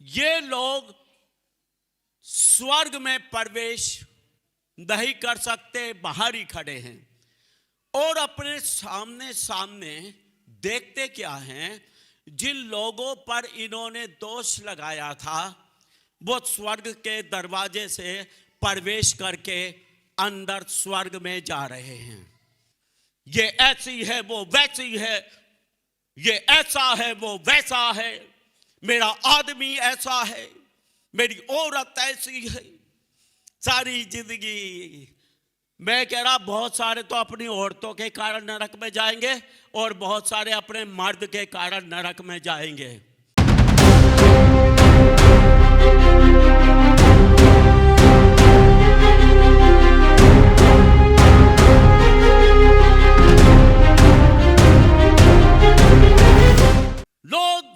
ये लोग स्वर्ग में प्रवेश नहीं कर सकते, बाहर ही खड़े हैं और अपने सामने सामने देखते क्या हैं, जिन लोगों पर इन्होंने दोष लगाया था वो स्वर्ग के दरवाजे से प्रवेश करके अंदर स्वर्ग में जा रहे हैं। ये ऐसी है, वो वैसी है, ये ऐसा है, वो वैसा है, मेरा आदमी ऐसा है, मेरी औरत ऐसी है। सारी जिंदगी मैं कह रहा, बहुत सारे तो अपनी औरतों के कारण नरक में जाएंगे और बहुत सारे अपने मर्द के कारण नरक में जाएंगे।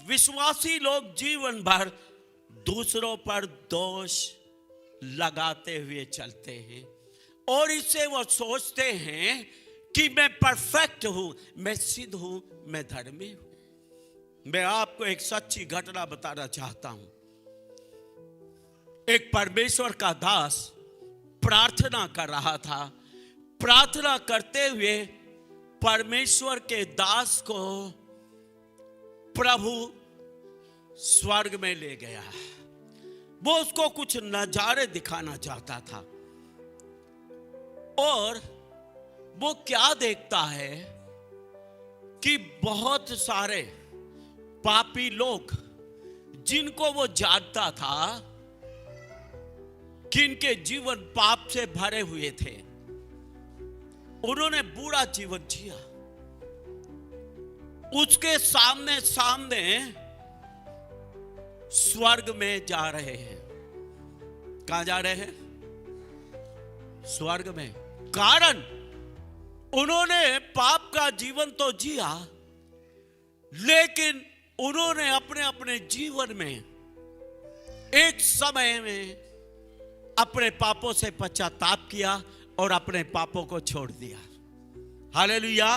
विश्वासी लोग जीवन भर दूसरों पर दोष लगाते हुए चलते हैं और इससे वो सोचते हैं कि मैं परफेक्ट हूं, मैं सिद्ध हूं, मैं धर्मी हूं। मैं आपको एक सच्ची घटना बताना चाहता हूं। एक परमेश्वर का दास प्रार्थना कर रहा था। प्रार्थना करते हुए परमेश्वर के दास को प्रभु स्वर्ग में ले गया। वो उसको कुछ नजारे दिखाना चाहता था और वो क्या देखता है कि बहुत सारे पापी लोग जिनको वो जानता था कि इनके जीवन पाप से भरे हुए थे, उन्होंने बुरा जीवन जिया, उसके सामने सामने स्वर्ग में जा रहे हैं। कहां जा रहे हैं? स्वर्ग में। कारण उन्होंने पाप का जीवन तो जिया, लेकिन उन्होंने अपने अपने जीवन में एक समय में अपने पापों से पश्चाताप किया और अपने पापों को छोड़ दिया। हालेलुया।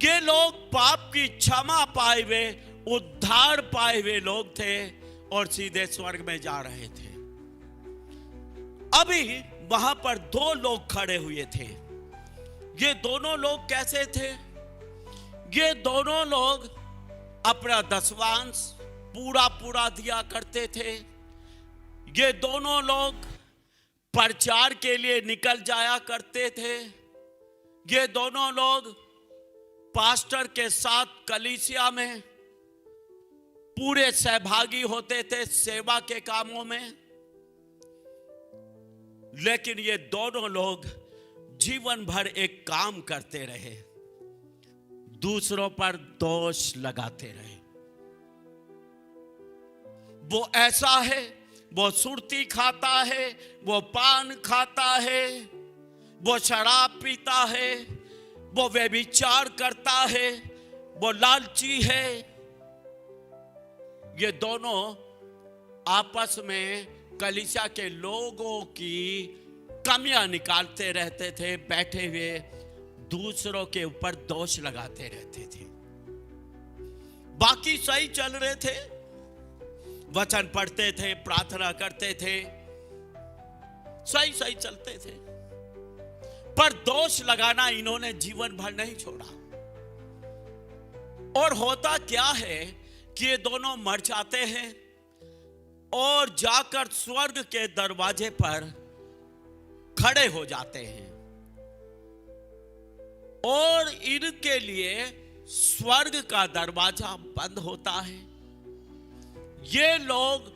ये लोग पाप की क्षमा पाए हुए, उद्धार पाए हुए लोग थे और सीधे स्वर्ग में जा रहे थे। अभी वहां पर दो लोग खड़े हुए थे। ये दोनों लोग कैसे थे? ये दोनों लोग अपना दसवांश पूरा पूरा दिया करते थे। ये दोनों लोग प्रचार के लिए निकल जाया करते थे। ये दोनों लोग पास्टर के साथ कलीसिया में पूरे सहभागी होते थे सेवा के कामों में। लेकिन ये दोनों लोग जीवन भर एक काम करते रहे, दूसरों पर दोष लगाते रहे। वो ऐसा है, वो सुर्ती खाता है, वो पान खाता है, वो शराब पीता है, वो व्यभिचार करता है, वो लालची है। ये दोनों आपस में कलीसिया के लोगों की कमियां निकालते रहते थे, बैठे हुए दूसरों के ऊपर दोष लगाते रहते थे। बाकी सही चल रहे थे, वचन पढ़ते थे, प्रार्थना करते थे, सही सही चलते थे, पर दोष लगाना इन्होंने जीवन भर नहीं छोड़ा। और होता क्या है कि ये दोनों मर जाते हैं और जाकर स्वर्ग के दरवाजे पर खड़े हो जाते हैं और इनके लिए स्वर्ग का दरवाजा बंद होता है। ये लोग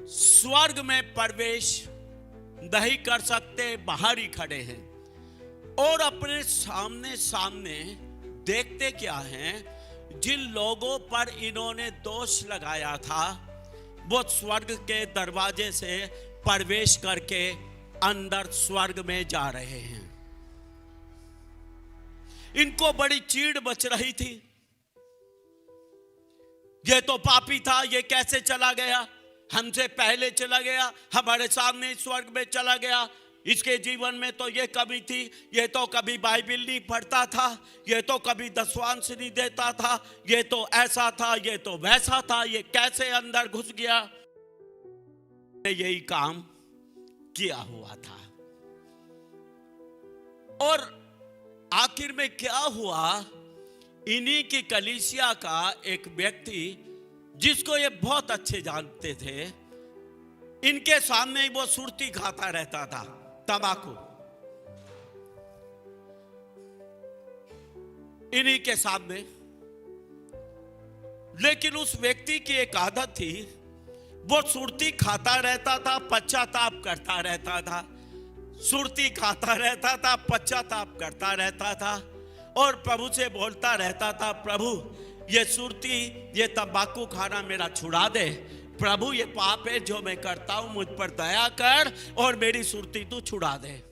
स्वर्ग में प्रवेश नहीं कर सकते, बाहर ही खड़े हैं और अपने सामने सामने देखते क्या हैं, जिन लोगों पर इन्होंने दोष लगाया था वो स्वर्ग के दरवाजे से प्रवेश करके अंदर स्वर्ग में जा रहे हैं। इनको बड़ी चीड़ मच रही थी। ये तो पापी था, ये कैसे चला गया? हमसे पहले चला गया, हमारे सामने स्वर्ग में चला गया, इसके जीवन में तो ये कमी थी, ये तो कभी बाइबल नहीं पढ़ता था, ये तो कभी दशवांश नहीं देता था, ये तो ऐसा था, ये तो वैसा था, ये कैसे अंदर घुस गया। यही काम किया हुआ था। और आखिर में क्या हुआ, इन्हीं की कलीसिया का एक व्यक्ति जिसको ये बहुत अच्छे जानते थे, इनके सामने ही वो सुरती खाता रहता था, तंबाकू, इन्हीं के सामने। लेकिन उस व्यक्ति की एक आदत थी, वो सुरती खाता रहता था, पश्चाताप करता रहता था, सुरती खाता रहता था, पश्चाताप करता रहता था, और प्रभु से बोलता रहता था, प्रभु ये सुरती, ये तंबाकू खाना मेरा छुड़ा दे, प्रभु ये पाप है जो मैं करता हूं, मुझ पर दया कर और मेरी सुरती तू छुड़ा दे।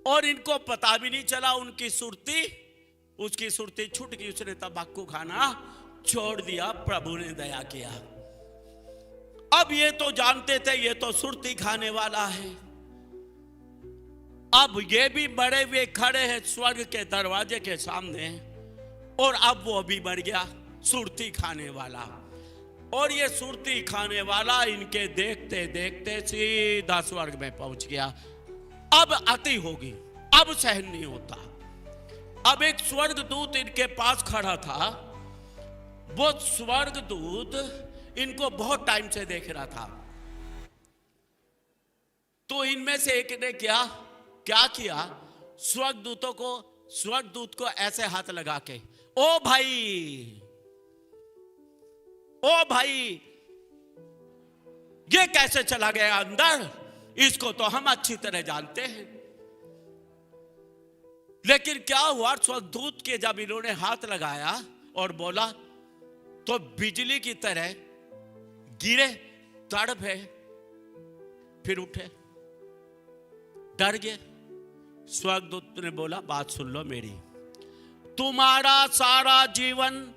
और इनको पता भी नहीं चला, उनकी सुरती, उसकी सुरती छूट गई, उसने तंबाकू खाना छोड़ दिया, प्रभु ने दया किया। अब ये तो जानते थे ये तो सुरती खाने वाला है, अब ये भी बड़े हुए खड़े हैं स्वर्ग के दरवाजे के सामने, और अब वो भी मर गया, सुरती खाने वाला। और ये सुरती खाने वाला इनके देखते देखते सीधा स्वर्ग में पहुंच गया। अब अति होगी, अब सहन नहीं होता। अब एक स्वर्गदूत इनके पास खड़ा था, वो स्वर्गदूत इनको बहुत टाइम से देख रहा था। तो इनमें से एक ने क्या किया, स्वर्गदूत को ऐसे हाथ लगा के, ओ भाई ये कैसे चला गया अंदर, इसको तो हम अच्छी तरह जानते हैं। लेकिन क्या हुआ, स्वर्गदूत के जब इन्होंने हाथ लगाया और बोला, तो बिजली की तरह गिरे, तड़पे, फिर उठे, डर गए। स्वर्गदूत ने बोला, बात सुन लो मेरी, तुम्हारा सारा जीवन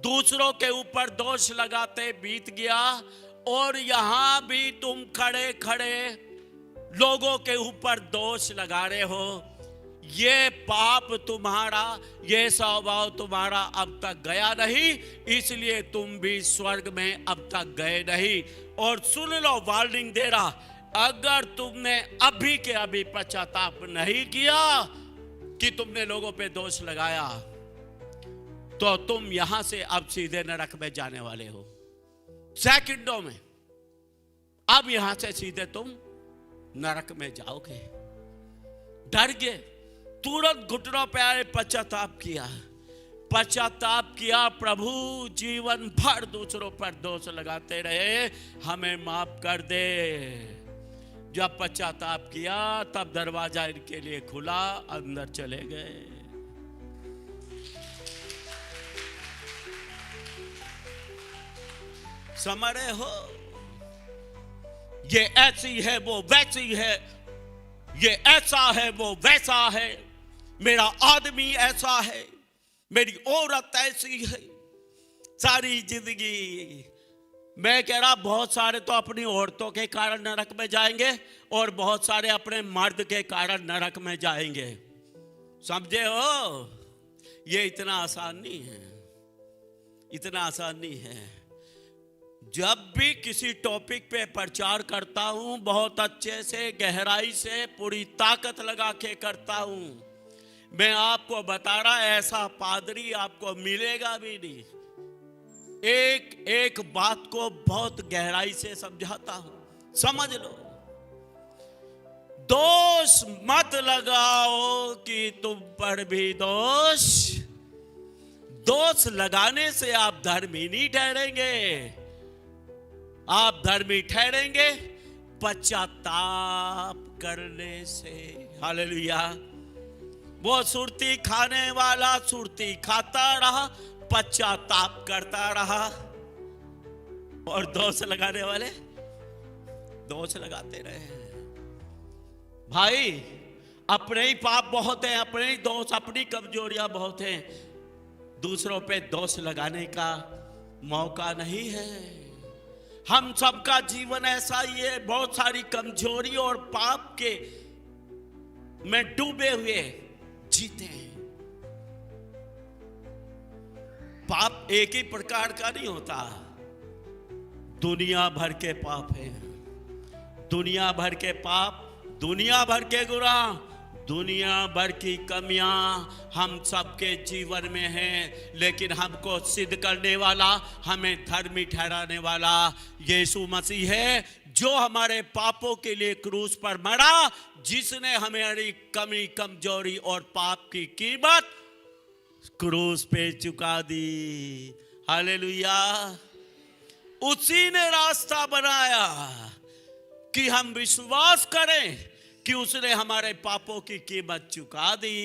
दूसरों के ऊपर दोष लगाते बीत गया, और यहां भी तुम खड़े खड़े लोगों के ऊपर दोष लगा रहे हो। ये पाप तुम्हारा, ये स्वभाव तुम्हारा अब तक गया नहीं, इसलिए तुम भी स्वर्ग में अब तक गए नहीं। और सुन लो, वार्निंग दे रहा, अगर तुमने अभी के अभी पश्चाताप नहीं किया कि तुमने लोगों पे दोष लगाया, तो तुम यहां से अब सीधे नरक में जाने वाले हो, सेकंडों में। अब यहां से सीधे तुम नरक में जाओगे। डर गए, तुरंत घुटनों पे आए, पश्चाताप किया। प्रभु जीवन भर दूसरों पर दोष लगाते रहे, हमें माफ कर दे। जब पश्चाताप किया तब दरवाजा इनके लिए खुला, अंदर चले गए। समझ रहे हो, ये ऐसी है वो वैसी है, ये ऐसा है वो वैसा है, मेरा आदमी ऐसा है, मेरी औरत ऐसी है। सारी जिंदगी मैं कह रहा, बहुत सारे तो अपनी औरतों के कारण नरक में जाएंगे, और बहुत सारे अपने मर्द के कारण नरक में जाएंगे। समझे हो, ये इतना आसान नहीं है, इतना आसान नहीं है। जब भी किसी टॉपिक पे प्रचार करता हूं, बहुत अच्छे से, गहराई से, पूरी ताकत लगा के करता हूं। मैं आपको बता रहा, ऐसा पादरी आपको मिलेगा भी नहीं। एक एक बात को बहुत गहराई से समझाता हूं, समझ लो। दोष मत लगाओ कि तुम पर भी दोष लगाने से आप धर्मी नहीं ठहरेंगे। आप धर्मी ठहरेंगे पश्चाताप करने से। हालेलुया। वो सुरती खाने वाला सुरती खाता रहा, पश्चाताप करता रहा, और दोष लगाने वाले दोष लगाते रहे। भाई, अपने ही पाप बहुत हैं, अपने ही दोष, अपनी कमजोरियां बहुत हैं। दूसरों पे दोष लगाने का मौका नहीं है। हम सबका जीवन ऐसा ही है, बहुत सारी कमजोरी और पाप के में डूबे हुए जीते हैं। पाप एक ही प्रकार का नहीं होता, दुनिया भर के पाप है, दुनिया भर के पाप, दुनिया भर के गुनाह, दुनिया भर की कमियां हम सबके जीवन में हैं। लेकिन हमको सिद्ध करने वाला, हमें धर्मी ठहराने वाला यीशु मसीह है, जो हमारे पापों के लिए क्रूस पर मरा, जिसने हमारी कमी, कमजोरी और पाप की कीमत क्रूस पे चुका दी। हालेलुया। उसी ने रास्ता बनाया कि हम विश्वास करें कि उसने हमारे पापों की कीमत चुका दी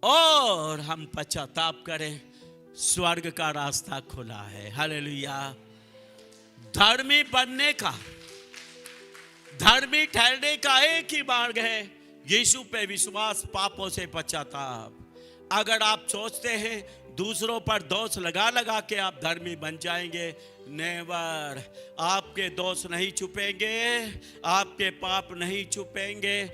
और हम पश्चाताप करें। स्वर्ग का रास्ता खुला है। हालेलुया। धर्मी बनने का, धर्मी ठहरने का एक ही मार्ग है, यीशु पे विश्वास, पापों से पश्चाताप। अगर आप सोचते हैं दूसरों पर दोष लगा लगा के आप धर्मी बन जाएंगे, नेवर। आपके दोष नहीं छुपेंगे, आपके पाप नहीं छुपेंगे।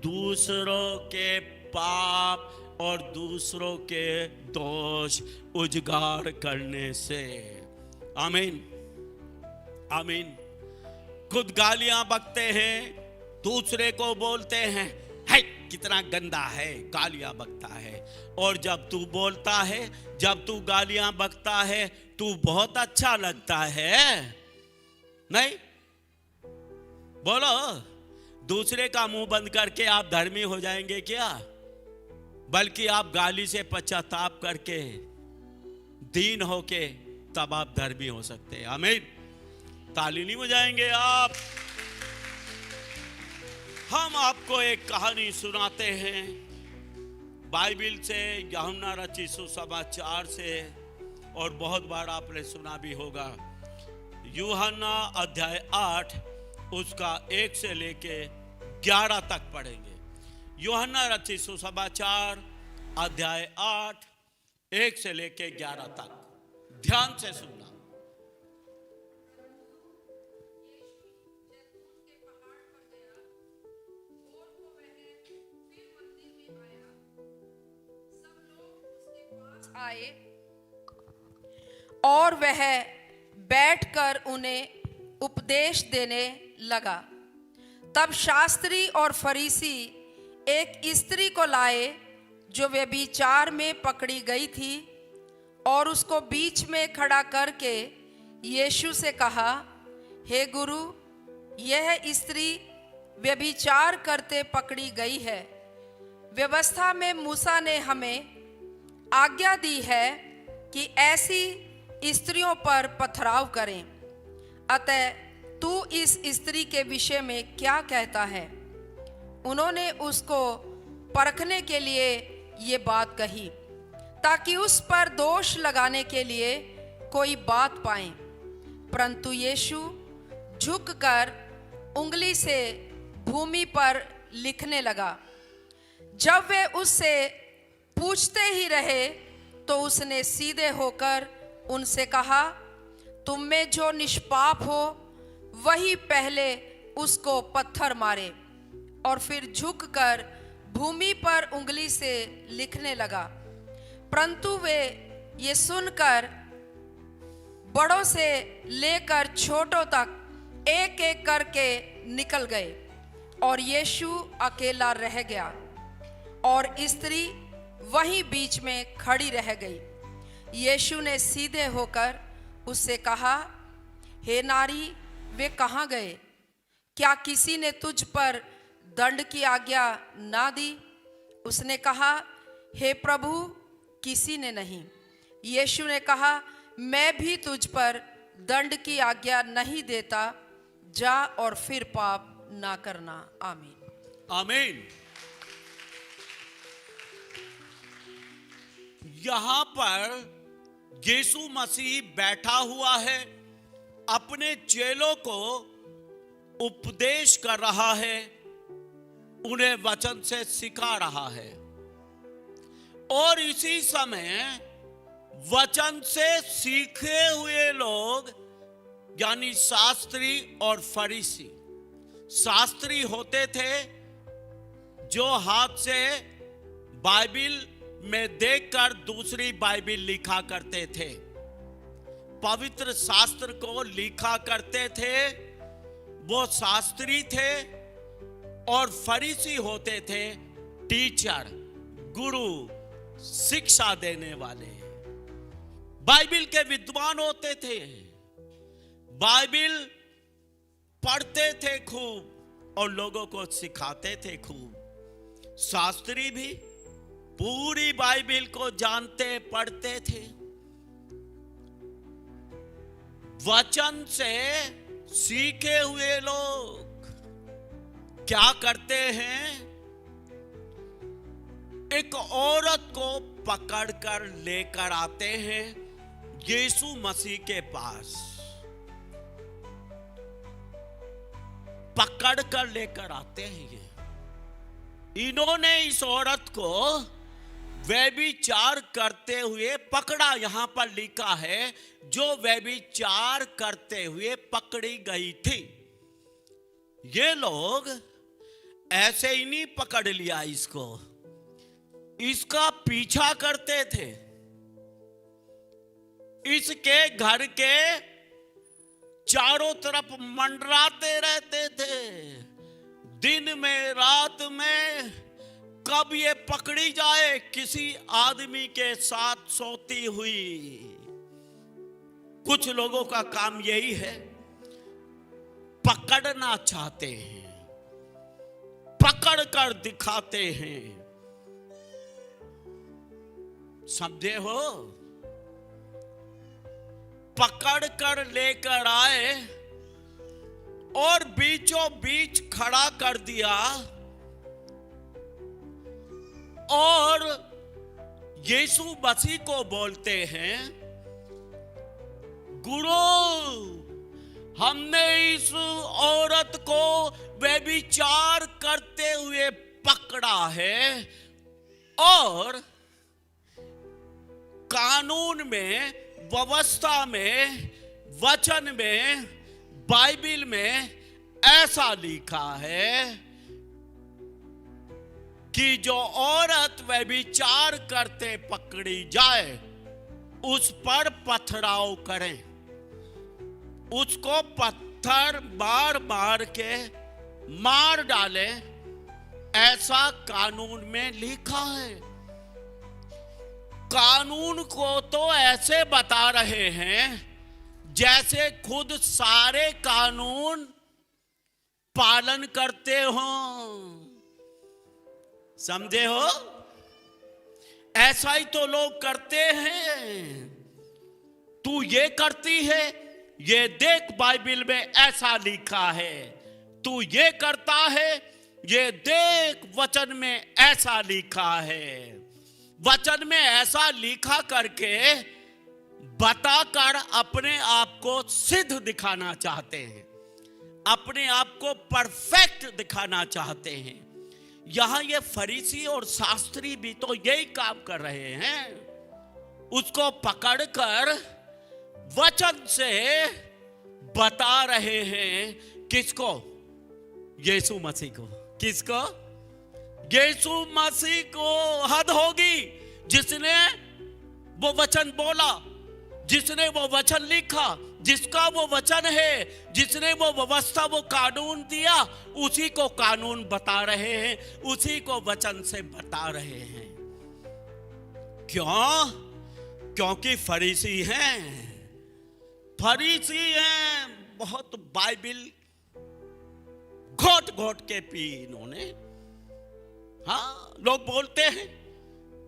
दूसरों के पाप और दूसरों के दोष उजागर करने से। आमीन, आमीन। खुद गालियां बकते हैं, दूसरे को बोलते हैं, है कितना गंदा है, गालियां बकता है। और जब तू बोलता है, जब तू गालियां बकता है, तू बहुत अच्छा लगता है, नहीं? बोलो, दूसरे का मुंह बंद करके आप धर्मी हो जाएंगे क्या? बल्कि आप गाली से पश्चाताप करके, दीन होके, तब आप धर्मी हो सकते हैं। आमीन। ताली नहीं बजाएंगे आप? हम आपको एक कहानी सुनाते हैं बाइबिल से, यूहन्ना रचित सुसमाचार से, और बहुत बार आपने सुना भी होगा। यूहन्ना अध्याय 8 उसका 1 से लेके 11 तक पढ़ेंगे। यूहन्ना रचित सुसमाचार अध्याय 8 1 से लेके 11 तक, ध्यान से सुनना। आए और वह बैठकर उन्हें उपदेश देने लगा। तब शास्त्री और फरीसी एक स्त्री को लाए जो व्यभिचार में पकड़ी गई थी, और उसको बीच में खड़ा करके यीशु से कहा, हे गुरु, यह स्त्री व्यभिचार करते पकड़ी गई है। व्यवस्था में मूसा ने हमें आज्ञा दी है कि ऐसी स्त्रियों पर पथराव करें। अतः तू इस स्त्री के विषय में क्या कहता है? उन्होंने उसको परखने के लिए ये बात कही, ताकि उस पर दोष लगाने के लिए कोई बात पाएं। परंतु यीशु झुककर उंगली से भूमि पर लिखने लगा। जब वे उससे पूछते ही रहे, तो उसने सीधे होकर उनसे कहा, तुम में जो निष्पाप हो वही पहले उसको पत्थर मारे। और फिर झुककर भूमि पर उंगली से लिखने लगा। परंतु वे ये सुनकर बड़ों से लेकर छोटों तक एक एक करके निकल गए, और यीशु अकेला रह गया, और स्त्री वहीं बीच में खड़ी रह गई। यीशु ने सीधे होकर उससे कहा, हे नारी, वे कहाँ गए? क्या किसी ने तुझ पर दंड की आज्ञा ना दी? उसने कहा, हे प्रभु, किसी ने नहीं। यीशु ने कहा, मैं भी तुझ पर दंड की आज्ञा नहीं देता, जा और फिर पाप ना करना। आमीन, आमीन। यहां पर यीशु मसीह बैठा हुआ है, अपने चेलों को उपदेश कर रहा है, उन्हें वचन से सिखा रहा है। और इसी समय वचन से सीखे हुए लोग यानी शास्त्री और फरीसी। शास्त्री होते थे जो हाथ से बाइबिल में देखकर दूसरी बाइबिल लिखा करते थे, पवित्र शास्त्र को लिखा करते थे, वो शास्त्री थे। और फरीसी होते थे टीचर, गुरु, शिक्षा देने वाले, बाइबिल के विद्वान होते थे, बाइबिल पढ़ते थे खूब और लोगों को सिखाते थे खूब। शास्त्री भी पूरी बाइबिल को जानते पढ़ते थे। वचन से सीखे हुए लोग क्या करते हैं? एक औरत को पकड़कर लेकर आते हैं यीशु मसीह के पास, पकड़कर लेकर आते हैं। इन्होंने इस औरत को व्यभिचार करते हुए पकड़ा। यहां पर लिखा है जो व्यभिचार करते हुए पकड़ी गई थी। ये लोग ऐसे ही नहीं पकड़ लिया इसको, इसका पीछा करते थे, इसके घर के चारों तरफ मंडराते रहते थे, दिन में रात में, कब ये पकड़ी जाए किसी आदमी के साथ सोती हुई। कुछ लोगों का काम यही है, पकड़ना चाहते हैं, पकड़ कर दिखाते हैं। समझे हो? पकड़ कर लेकर आए और बीचों बीच खड़ा कर दिया और यीशु मसीह को बोलते हैं, गुरु, हमने इस औरत को व्यभिचार करते हुए पकड़ा है और कानून में, व्यवस्था में, वचन में, बाइबिल में ऐसा लिखा है कि जो औरत व्यभिचार करते पकड़ी जाए उस पर पथराव करें, उसको पत्थर मार मार के मार डाले, ऐसा कानून में लिखा है। कानून को तो ऐसे बता रहे हैं जैसे खुद सारे कानून पालन करते हो। समझे हो? ऐसा ही तो लोग करते हैं। तू ये करती है, ये देख बाइबिल में ऐसा लिखा है। तू ये करता है, ये देख वचन में ऐसा लिखा है। वचन में ऐसा लिखा करके बताकर अपने आप को सिद्ध दिखाना चाहते हैं, अपने आप को परफेक्ट दिखाना चाहते हैं। यहां ये फरीसी और शास्त्री भी तो यही काम कर रहे हैं, उसको पकड़कर वचन से बता रहे हैं। किसको? यीशु मसीह को। किसको? यीशु मसीह को। हद होगी, जिसने वो वचन बोला, जिसने वो वचन लिखा, जिसका वो वचन है, जिसने वो व्यवस्था, वो कानून दिया, उसी को कानून बता रहे हैं, उसी को वचन से बता रहे हैं। क्यों? क्योंकि फरीसी हैं, फरीसी हैं। बहुत बाइबिल घोट घोट के पी इन्होंने। हाँ, लोग बोलते हैं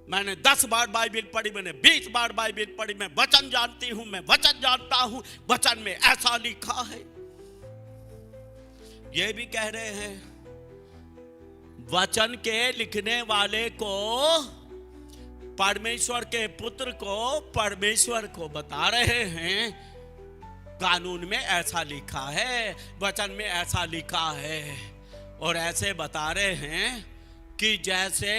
मैंने 10 बार बाइबिल पढ़ी, मैंने 20 बार बाइबिल पढ़ी, मैं वचन जानती हूं, मैं वचन जानता हूं, वचन में ऐसा लिखा है। ये भी कह रहे हैं वचन के लिखने वाले को, परमेश्वर के पुत्र को, परमेश्वर को बता रहे हैं कानून में ऐसा लिखा है, वचन में ऐसा लिखा है। और ऐसे बता रहे हैं कि जैसे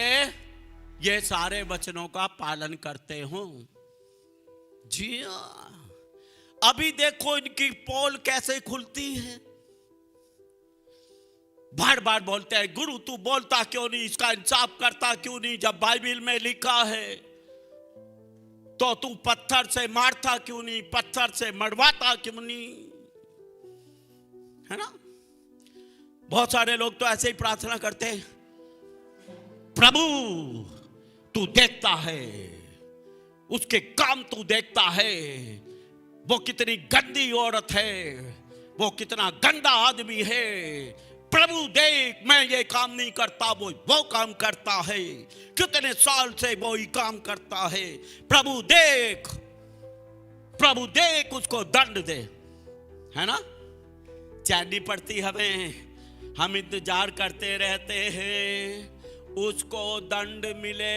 ये सारे वचनों का पालन करते हो। जी हाँ, अभी देखो इनकी पोल कैसे खुलती है। बार बार बोलते हैं, गुरु तू बोलता क्यों नहीं, इसका इंसाफ करता क्यों नहीं, जब बाइबल में लिखा है तो तू पत्थर से मारता क्यों नहीं, पत्थर से मरवाता क्यों नहीं, है ना। बहुत सारे लोग तो ऐसे ही प्रार्थना करते हैं, प्रभु तू देखता है, उसके काम तू देखता है, वो कितनी गंदी औरत है, वो कितना गंदा आदमी है, प्रभु देख मैं ये काम नहीं करता, वो काम करता है, कितने साल से वो ही काम करता है, प्रभु देख उसको दंड दे, है ना। चैन नहीं पड़ती हमें, हम इंतजार करते रहते हैं उसको दंड मिले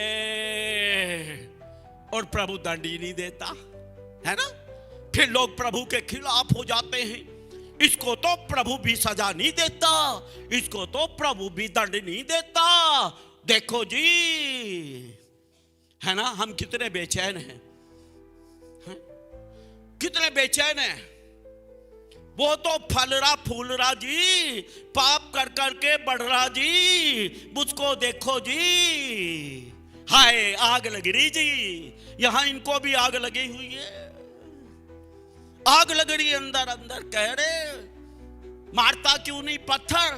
और प्रभु दंड ही नहीं देता, है ना। फिर लोग प्रभु के खिलाफ हो जाते हैं, इसको तो प्रभु भी सजा नहीं देता, इसको तो प्रभु भी दंड नहीं देता, देखो जी, है ना। हम कितने बेचैन हैं, कितने बेचैन हैं। वो तो फल रहा फूल रहा जी, पाप कर करके बढ़ रहा जी, मुझको देखो जी, हाय आग लग रही जी, यहां इनको भी आग लगी हुई है, आग लग रही अंदर अंदर। कह रहे मारता क्यों नहीं पत्थर,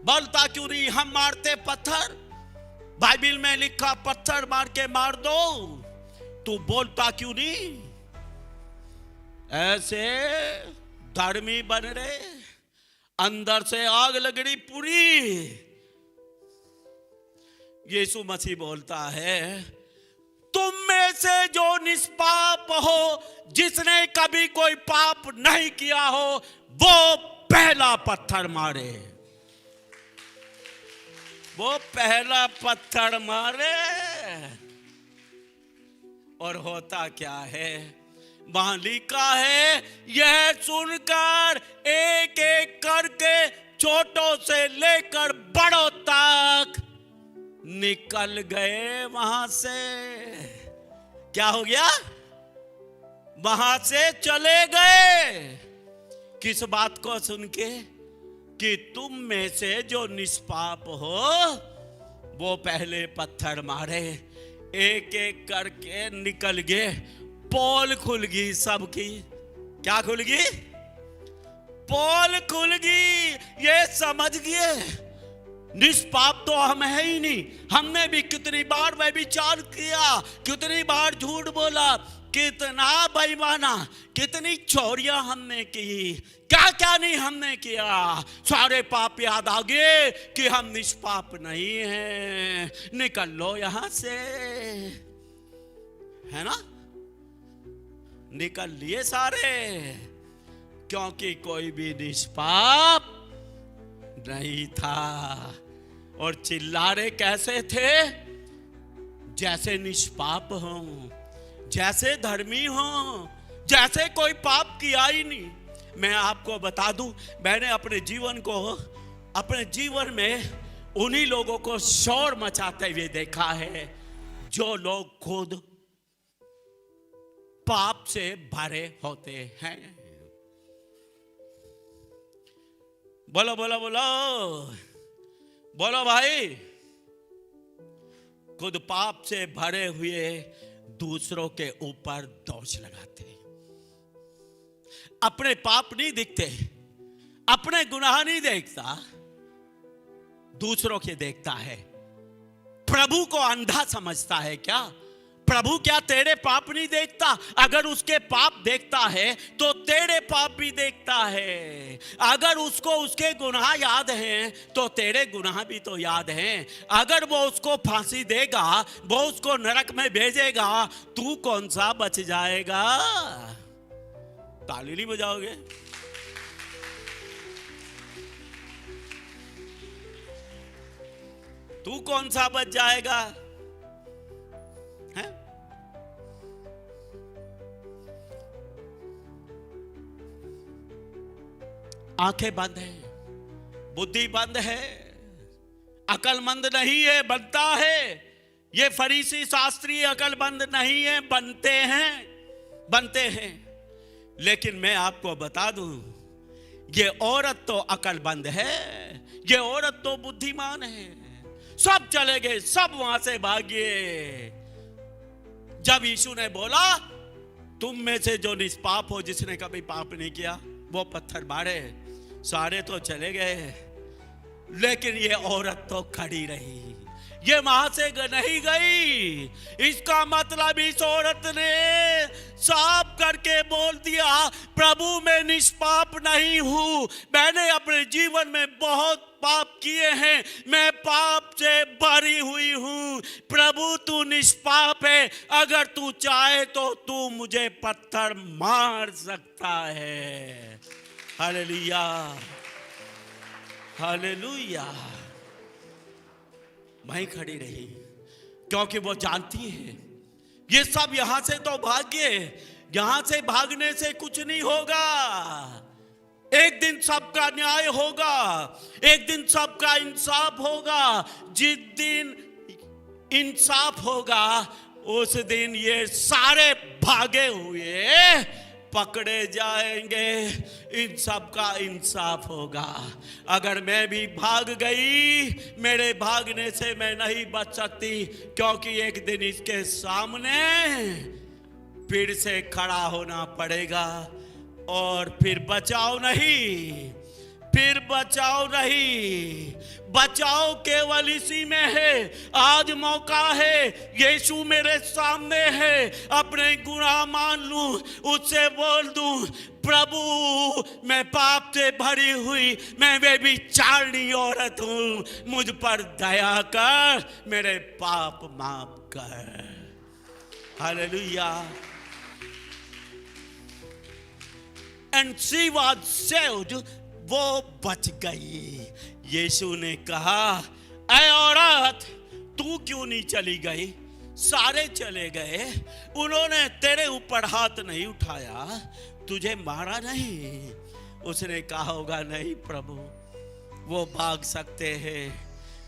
बोलता क्यों नहीं, हम मारते पत्थर, बाइबल में लिखा पत्थर मार के मार दो, तू बोलता क्यों नहीं। ऐसे धर्मी बन रहे, अंदर से आग लग रही पूरी। यीशु मसीह बोलता है, तुम में से जो निष्पाप हो, जिसने कभी कोई पाप नहीं किया हो, वो पहला पत्थर मारे, वो पहला पत्थर मारे। और होता क्या है, वहां लिखा है, यह सुनकर एक एक करके छोटों से लेकर बड़ों तक निकल गए वहां से। क्या हो गया, वहां से चले गए। किस बात को सुन के, कि तुम में से जो निष्पाप हो वो पहले पत्थर मारे, एक एक करके निकल गए, पोल खुल गई सबकी। क्या खुल गई, पोल खुल गई। ये समझ गए निष्पाप तो हम है ही नहीं, हमने भी कितनी बार व्यभिचार किया, कितनी बार झूठ बोला, कितना बेईमाना, कितनी चोरियां हमने की, क्या क्या नहीं हमने किया। सारे पाप याद आ गए कि हम निष्पाप नहीं हैं, निकल लो यहां से, है ना। निकल लिए सारे, क्योंकि कोई भी निष्पाप नहीं था। और चिल्ला रहे कैसे थे, जैसे निष्पाप हो, जैसे धर्मी हो, जैसे कोई पाप किया ही नहीं। मैं आपको बता दूं, मैंने अपने जीवन में उन्हीं लोगों को शोर मचाते हुए देखा है जो लोग खुद पाप से भरे होते हैं। बोलो बोलो बोलो बोलो भाई, खुद पाप से भरे हुए दूसरों के ऊपर दोष लगाते, अपने पाप नहीं दिखते, अपने गुनाह नहीं देखता, दूसरों के देखता है। प्रभु को अंधा समझता है क्या? प्रभु क्या तेरे पाप नहीं देखता? अगर उसके पाप देखता है तो तेरे पाप भी देखता है। अगर उसको उसके गुनाह याद हैं तो तेरे गुनाह भी तो याद हैं। अगर वो उसको फांसी देगा, वो उसको नरक में भेजेगा, तू कौन सा बच जाएगा? ताली नहीं बजाओगे? तू कौन सा बच जाएगा? है? आंखें बंद है, बुद्धि बंद है, अकलमंद नहीं है, बनता है। ये फरीसी शास्त्री अकलमंद नहीं है, बनते हैं। लेकिन मैं आपको बता दूं, ये औरत तो अकलमंद है, ये औरत तो बुद्धिमान है। सब चले गए, सब वहां से भागे। जब यीशु ने बोला, तुम में से जो निष्पाप हो, जिसने कभी पाप नहीं किया, वो पत्थर मारे, सारे तो चले गए, लेकिन ये औरत तो खड़ी रही, ये वहां से नहीं गई। इसका मतलब इस औरत ने साफ करके बोल दिया, प्रभु मैं निष्पाप नहीं हूं, मैंने अपने जीवन में बहुत पाप किए हैं, मैं पाप से भरी हुई हूं। प्रभु तू निष्पाप है, अगर तू चाहे तो तू मुझे पत्थर मार सकता है। Hallelujah, hallelujah. वहीं खड़ी रही, क्योंकि वो जानती है ये सब यहां से तो भाग्य, यहां से भागने से कुछ नहीं होगा। एक दिन सबका न्याय होगा, एक दिन सबका इंसाफ होगा। जिस दिन इंसाफ होगा उस दिन ये सारे भागे हुए पकड़े जाएंगे, इन सब का इंसाफ होगा। अगर मैं भी भाग गई, मेरे भागने से मैं नहीं बच सकती, क्योंकि एक दिन इसके सामने फिर से खड़ा होना पड़ेगा। और फिर बचाव नहीं, फिर बचाव नहीं, बचाव केवल इसी में है। आज मौका है, यीशु मेरे सामने है, अपने गुनाह मान लूं, उससे बोल दूं, प्रभु मैं पाप से भरी हुई, मैं व्यभिचारिणी औरत हूं, मुझ पर दया कर, मेरे पाप माफ कर। Hallelujah. And she was saved, वो बच गई। यीशु ने कहा, ऐ औरत तू क्यों नहीं चली गई? सारे चले गए, उन्होंने तेरे ऊपर हाथ नहीं उठाया, तुझे मारा नहीं। उसने कहा होगा, नहीं प्रभु, वो भाग सकते हैं,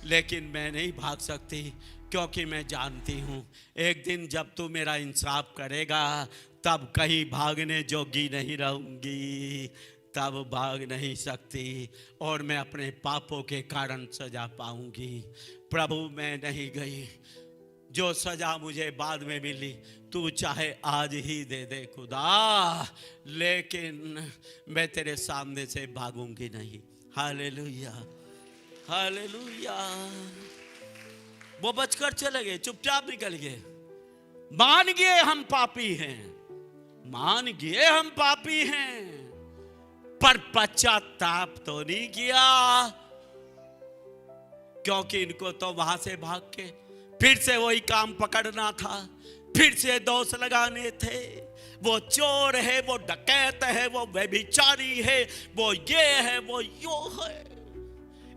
लेकिन मैं नहीं भाग सकती, क्योंकि मैं जानती हूँ एक दिन जब तू मेरा इंसाफ करेगा, तब कहीं भागने जोगी नहीं रहूंगी, तब भाग नहीं सकती, और मैं अपने पापों के कारण सजा पाऊंगी। प्रभु मैं नहीं गई, जो सजा मुझे बाद में मिली तू चाहे आज ही दे दे खुदा, लेकिन मैं तेरे सामने से भागूंगी नहीं। Hallelujah, hallelujah. वो बचकर चले गए, चुपचाप निकल गए। मान गए हम पापी हैं, मान गए हम पापी हैं, पर पश्चाताप तो नहीं किया, क्योंकि इनको तो वहां से भाग के फिर से वही काम पकड़ना था, फिर से दोष लगाने थे। वो चोर है, वो डकैत है, वो व्यभिचारी है, वो ये है, वो यो है,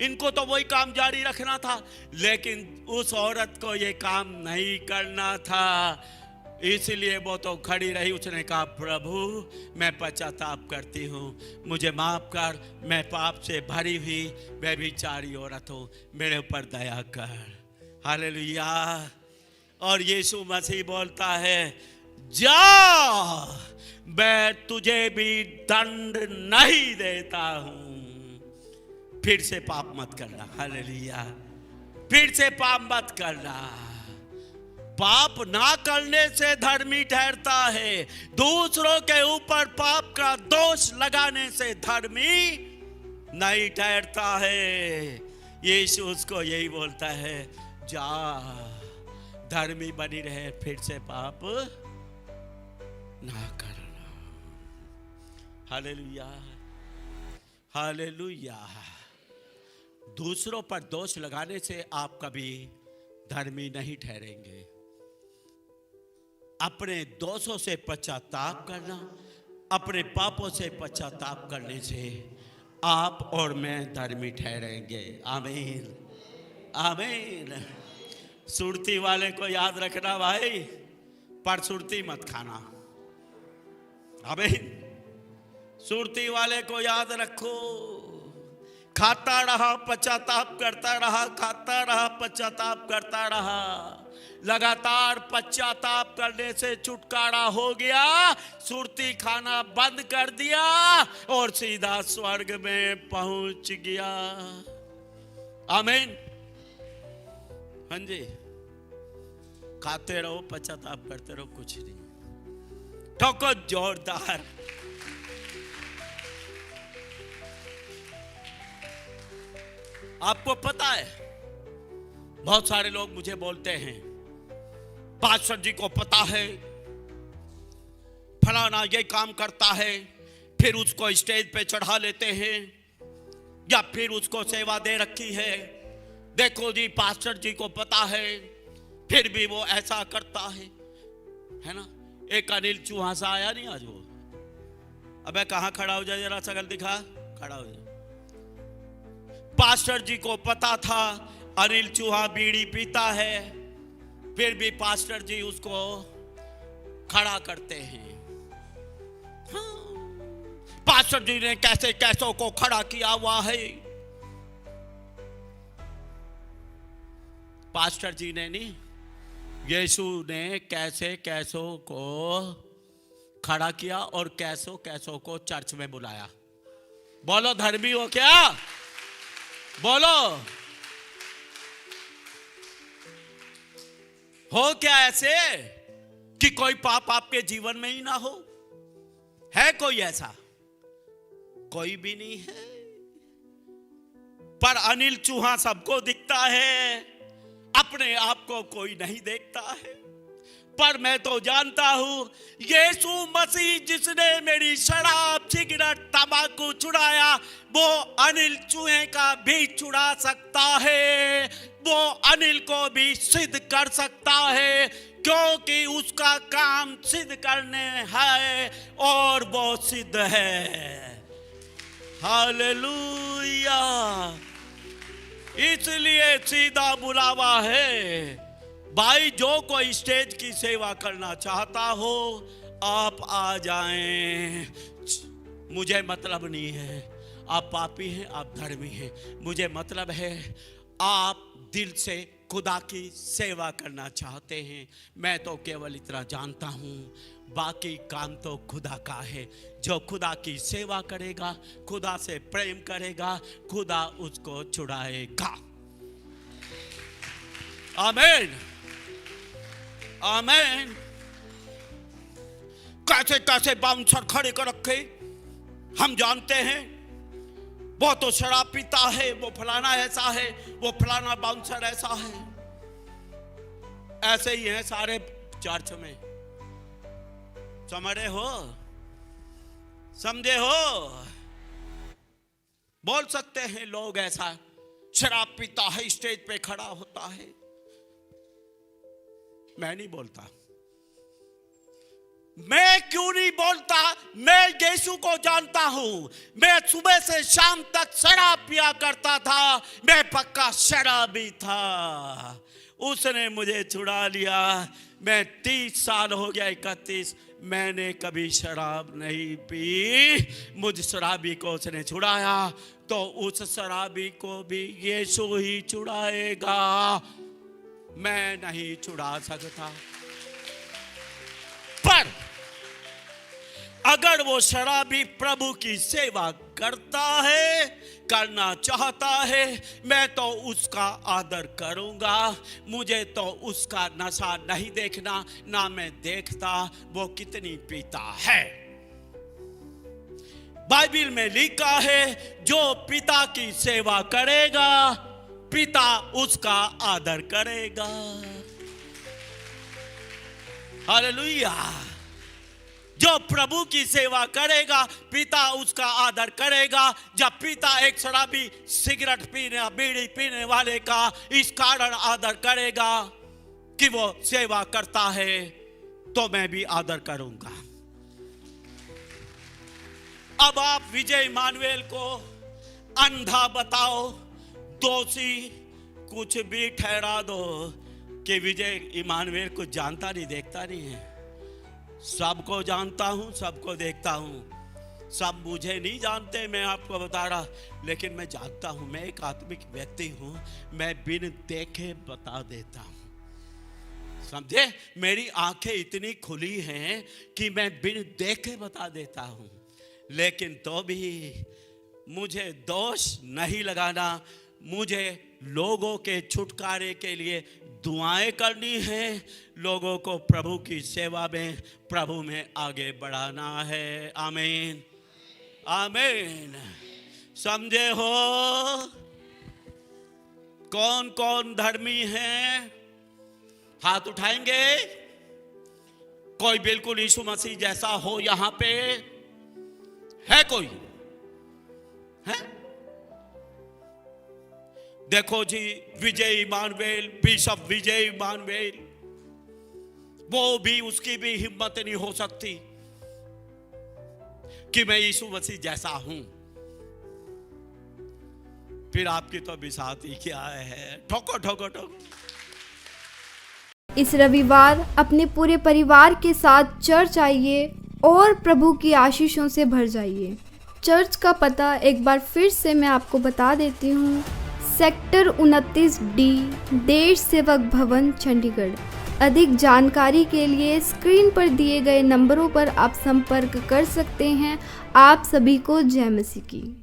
इनको तो वही काम जारी रखना था। लेकिन उस औरत को ये काम नहीं करना था, इसलिए वो तो खड़ी रही। उसने कहा, प्रभु मैं पश्चाताप करती हूँ, मुझे माफ कर, मैं पाप से भरी हुई व्यभिचारी औरत हूँ, मेरे ऊपर दया कर। हालेलुया। और यीशु मसीह बोलता है, जा, मैं तुझे भी दंड नहीं देता हूँ, फिर से पाप मत करना। हालेलुया, फिर से पाप मत करना। पाप ना करने से धर्मी ठहरता है, दूसरों के ऊपर पाप का दोष लगाने से धर्मी नहीं ठहरता है। यीशु उसको यही बोलता है, जा, धर्मी बनी रहे, फिर से पाप ना करना। Hallelujah, hallelujah. दूसरों पर दोष लगाने से आप कभी धर्मी नहीं ठहरेंगे। अपने दोषों से पश्चाताप करना, अपने पापों से पश्चाताप करने से आप और मैं धर्मी ठहरेंगे। आमीन, आमीन। सुरती वाले को याद रखना भाई, पर सुरती मत खाना। आमीन। सुरती वाले को याद रखो खाता रहा, पश्चाताप करता रहा, खाता रहा, पश्चाताप करता रहा। लगातार पश्चाताप करने से छुटकारा हो गया, सुरती खाना बंद कर दिया और सीधा स्वर्ग में पहुंच गया। आमीन। हाँ जी, खाते रहो, पश्चाताप करते रहो, कुछ नहीं। ठोको जोरदार। आपको पता है, बहुत सारे लोग मुझे बोलते हैं, पास्टर जी को पता है फलाना ये काम करता है, फिर उसको स्टेज पे चढ़ा लेते हैं या फिर उसको सेवा दे रखी है। देखो जी, पास्टर जी को पता है फिर भी वो ऐसा करता है ना। एक अनिल चूहा सा आया नहीं आज, वो अबे कहां खड़ा हो जाए, जरा शकल दिखा, खड़ा हो जाए। पास्टर जी को पता था अनिल चूहा बीड़ी पीता है, फिर भी पास्टर जी उसको खड़ा करते हैं। हाँ। पास्टर जी ने कैसे कैसों को खड़ा किया हुआ है। पास्टर जी ने नहीं, यीशु ने कैसे कैसों को खड़ा किया और कैसों कैसों को चर्च में बुलाया। बोलो धर्मी हो क्या? बोलो, हो क्या ऐसे कि कोई पाप आपके जीवन में ही ना हो? है कोई ऐसा? कोई भी नहीं है। पर अनिल चूहा सबको दिखता है, अपने आप को कोई नहीं देखता है। पर मैं तो जानता हूं, यीशु मसीह जिसने मेरी शराब, सिगरेट, तंबाकू छुड़ाया, वो अनिल चूहे का भी छुड़ा सकता है। वो अनिल को भी सिद्ध कर सकता है, क्योंकि उसका काम सिद्ध करने है और वो सिद्ध है। हालेलुया। इसलिए सीधा बुलावा है, भाई जो कोई स्टेज की सेवा करना चाहता हो आप आ जाएं। मुझे मतलब नहीं है आप पापी हैं, आप धर्मी हैं। मुझे मतलब है आप दिल से खुदा की सेवा करना चाहते हैं। मैं तो केवल इतना जानता हूं, बाकी काम तो खुदा का है। जो खुदा की सेवा करेगा, खुदा से प्रेम करेगा, खुदा उसको छुड़ाएगा। आमीन, आमीन। कैसे कैसे बाउंसर खड़े कर रखे, हम जानते हैं। वो तो शराब पीता है, वो फलाना ऐसा है, वो फलाना बाउंसर ऐसा है। ऐसे ही हैं सारे चर्च में। समझे हो? समझे हो? बोल सकते हैं लोग ऐसा शराब पीता है, स्टेज पे खड़ा होता है। मैं नहीं बोलता। मैं क्यों नहीं बोलता? मैं यीशु को जानता हूं। मैं सुबह से शाम तक शराब पिया करता था, मैं पक्का शराबी था। उसने मुझे छुड़ा लिया। मैं 30 साल हो गया, 31, मैंने कभी शराब नहीं पी। मुझ शराबी को उसने छुड़ाया, तो उस शराबी को भी यीशु ही छुड़ाएगा। मैं नहीं छुड़ा सकता। पर अगर वो शराबी प्रभु की सेवा करता है, करना चाहता है, मैं तो उसका आदर करूंगा। मुझे तो उसका नशा नहीं देखना, ना मैं देखता वो कितनी पीता है। बाइबल में लिखा है, जो पिता की सेवा करेगा, पिता उसका आदर करेगा। हालेलुया। जो प्रभु की सेवा करेगा, पिता उसका आदर करेगा। जब पिता एक शराबी, सिगरेट पीने, बीड़ी पीने वाले का इस कारण आदर करेगा कि वो सेवा करता है, तो मैं भी आदर करूंगा। अब आप विजय इमानुएल को अंधा बताओ, दोषी कुछ भी ठहरा दो कि विजय इमानुएल को जानता नहीं, देखता नहीं है। सबको जानता हूं, सबको देखता हूं। सब मुझे नहीं जानते, मैं आपको बता रहा, लेकिन मैं जानता हूं, मैं एक आत्मिक व्यक्ति हूं, मैं बिन देखे बता देता हूं। समझे? मेरी आंखें इतनी खुली हैं कि मैं बिन देखे बता देता हूं, लेकिन तो भी मुझे दोष नहीं लगाना। मुझे लोगों के छुटकारे के लिए दुआएं करनी है, लोगों को प्रभु की सेवा में, प्रभु में आगे बढ़ाना है। आमीन, आमीन। समझे हो? कौन कौन धर्मी हैं? हाथ उठाएंगे। कोई बिल्कुल यीशु मसीह जैसा हो यहां पे है? कोई है? देखो जी, विजय इमानुएल, बिशप विजय इमानुएल, वो भी, उसकी भी हिम्मत नहीं हो सकती कि मैं यीशु मसीह जैसा हूं। फिर आपकी तो बिसाती क्या है? ठोको ठोको ठोको। इस रविवार अपने पूरे परिवार के साथ चर्च आइए और प्रभु की आशीषों से भर जाइए। चर्च का पता एक बार फिर से मैं आपको बता देती हूँ। सेक्टर 29D, देश सेवक भवन, चंडीगढ़। अधिक जानकारी के लिए स्क्रीन पर दिए गए नंबरों पर आप संपर्क कर सकते हैं। आप सभी को जय मसीह की।